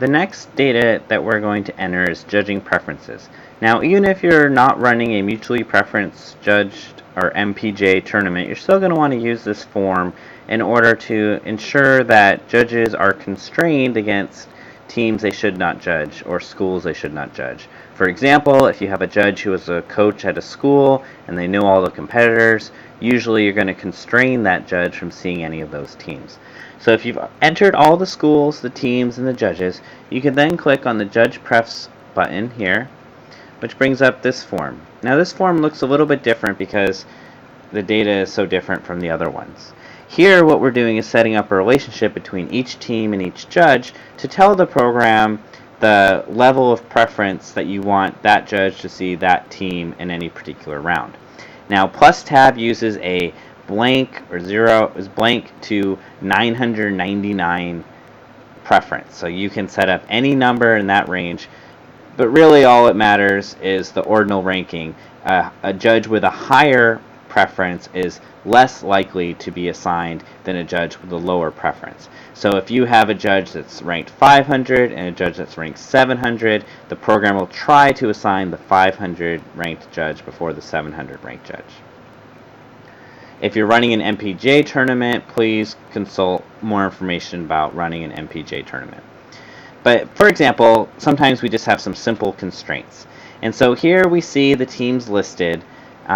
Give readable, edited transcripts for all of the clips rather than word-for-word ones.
The next data that we're going to enter is judging preferences. Now, even if you're not running a mutually preference judged or MPJ tournament, you're still going to want to use this form in order to ensure that judges are constrained against teams they should not judge or schools they should not judge. For example, if you have a judge who is a coach at a school and they know all the competitors, usually you're going to constrain that judge from seeing any of those teams. So if you've entered all the schools, the teams, and the judges, you can then click on the Judge Prefs button here, which brings up this form. Now this form looks a little bit different because the data is so different from the other ones. Here what we're doing is setting up a relationship between each team and each judge to tell the program the level of preference that you want that judge to see that team in any particular round. Now PlusTab uses a blank or zero is blank to 999 preference. So you can set up any number in that range, but really all it matters is the ordinal ranking. A judge with a higher preference is less likely to be assigned than a judge with a lower preference. So if you have a judge that's ranked 500 and a judge that's ranked 700, the program will try to assign the 500 ranked judge before the 700 ranked judge. If you're running an MPJ tournament, please consult more information about running an MPJ tournament. But for example, sometimes we just have some simple constraints. And so here we see the teams listed.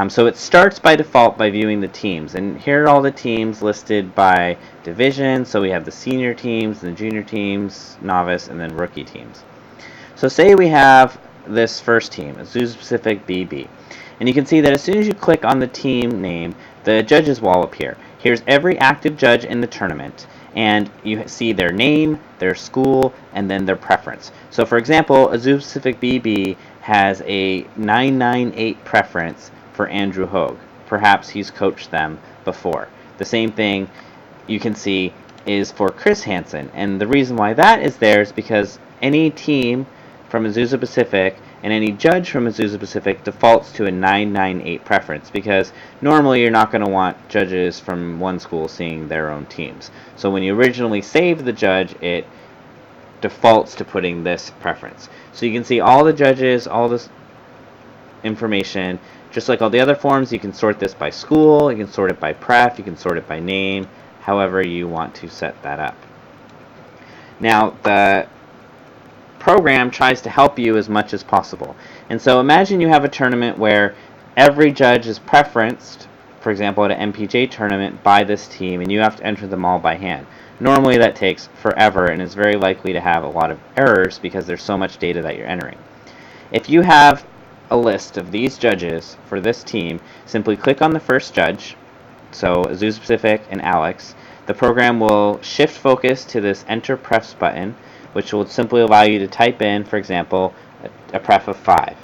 So it starts by default by viewing the teams. And here are all the teams listed by division. So we have the senior teams, the junior teams, novice, and then rookie teams. So say we have this first team, Azusa Pacific BB. And you can see that as soon as you click on the team name, the judges will appear. Here's every active judge in the tournament, and you see their name, their school, and then their preference. So for example, Azusa Pacific BB has a 998 preference for Andrew Hogue. Perhaps he's coached them before. The same thing you can see is for Chris Hansen, and the reason why that is there is because any team from Azusa Pacific and any judge from Azusa Pacific defaults to a 998 preference, because normally you're not going to want judges from one school seeing their own teams. So when you originally save the judge, it defaults to putting this preference. So you can see all the judges, all this information. Just like all the other forms, you can sort this by school, you can sort it by pref, you can sort it by name, however you want to set that up. Now, the program tries to help you as much as possible. And so imagine you have a tournament where every judge is preferenced, for example at an MPJ tournament, by this team, and you have to enter them all by hand. Normally that takes forever and is very likely to have a lot of errors because there's so much data that you're entering. If you have a list of these judges for this team, simply click on the first judge, so Azusa Pacific and Alex. The program will shift focus to this Enter Prefs button, which will simply allow you to type in, for example, a pref of 5.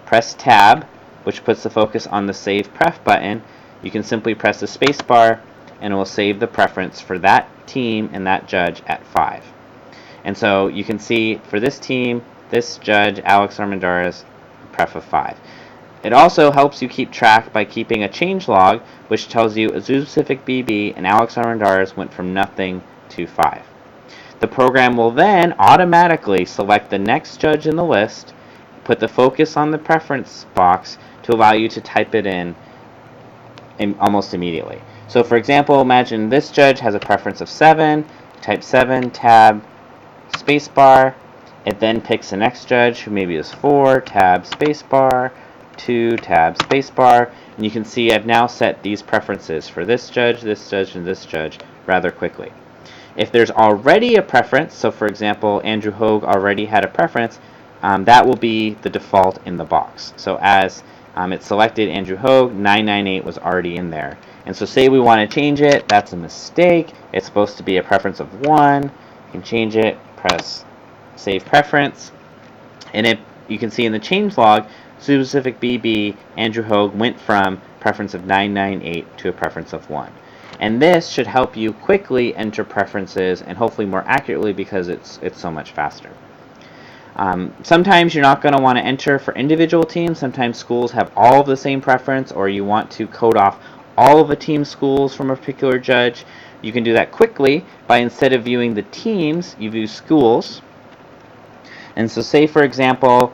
Press Tab, which puts the focus on the Save Pref button. You can simply press the space bar and it will save the preference for that team and that judge at 5. And so you can see for this team, this judge, Alex Armendariz, pref of 5. It also helps you keep track by keeping a change log, which tells you Azusa Pacific BB and Alex Armendariz went from nothing to 5. The program will then automatically select the next judge in the list, put the focus on the preference box to allow you to type it in almost immediately. So for example, imagine this judge has a preference of 7, type 7, tab, spacebar. It then picks the next judge, who maybe is 4, tab, spacebar, 2, tab, spacebar. And you can see I've now set these preferences for this judge, and this judge rather quickly. If there's already a preference, so for example, Andrew Hogue already had a preference, that will be the default in the box. So as it's selected Andrew Hogue, 998 was already in there. And so say we want to change it, that's a mistake. It's supposed to be a preference of 1. You can change it, press Save Preference, and you can see in the change log, Azusa Pacific BB, Andrew Hogue went from preference of 998 to a preference of 1. And this should help you quickly enter preferences and hopefully more accurately because it's so much faster. Sometimes you're not going to want to enter for individual teams. Sometimes schools have all of the same preference, or you want to code off all of the team schools from a particular judge. You can do that quickly by, instead of viewing the teams, you view schools. And so say, for example,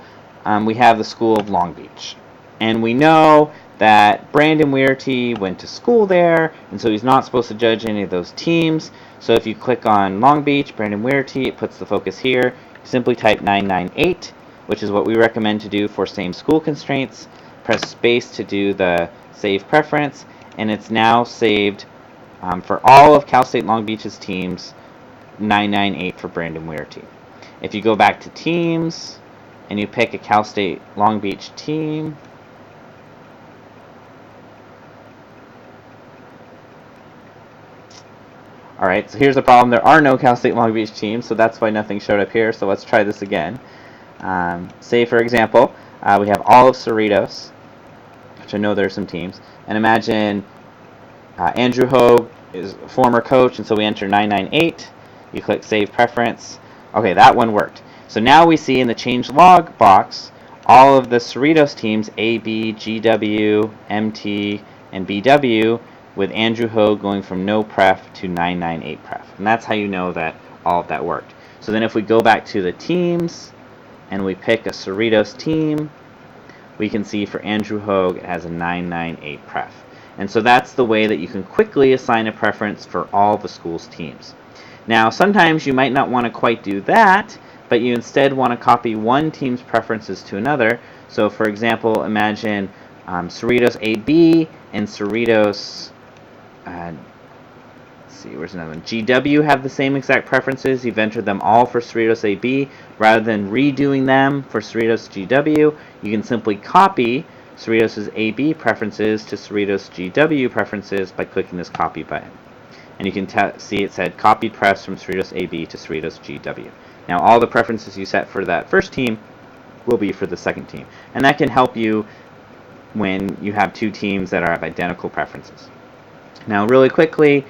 we have the School of Long Beach. And we know that Brandon Weirty went to school there, and so he's not supposed to judge any of those teams. So if you click on Long Beach, Brandon Weirty, it puts the focus here. Simply type 998, which is what we recommend to do for same school constraints. Press space to do the save preference, and it's now saved for all of Cal State Long Beach's teams, 998 for Brandon Weirty. If you go back to teams and you pick a Cal State Long Beach team, alright, so here's the problem. There are no Cal State Long Beach teams, so that's why nothing showed up here. So let's try this again. Say, for example, we have all of Cerritos, which I know there are some teams. And imagine Andrew Hogue is a former coach, and so we enter 998. You click Save Preference. Okay, that one worked. So now we see in the Change Log box all of the Cerritos teams, A, B, GW, MT, and BW, with Andrew Hogue going from no pref to 998 pref. And that's how you know that all of that worked. So then if we go back to the teams and we pick a Cerritos team, we can see for Andrew Hogue it has a 998 pref. And so that's the way that you can quickly assign a preference for all the school's teams. Now, sometimes you might not want to quite do that, but you instead want to copy one team's preferences to another. So, for example, imagine Cerritos AB and Cerritos, let's see, where's another one? GW have the same exact preferences. You've entered them all for Cerritos AB. Rather than redoing them for Cerritos GW, you can simply copy Cerritos' AB preferences to Cerritos GW preferences by clicking this copy button. And you can see it said copied prefs from Cerritos AB to Cerritos GW. Now all the preferences you set for that first team will be for the second team. And that can help you when you have two teams that have identical preferences. Now really quickly,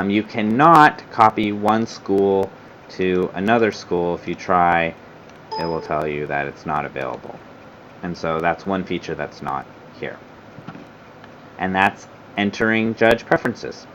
you cannot copy one school to another school. If you try, it will tell you that it's not available. And so that's one feature that's not here. And that's entering judge preferences.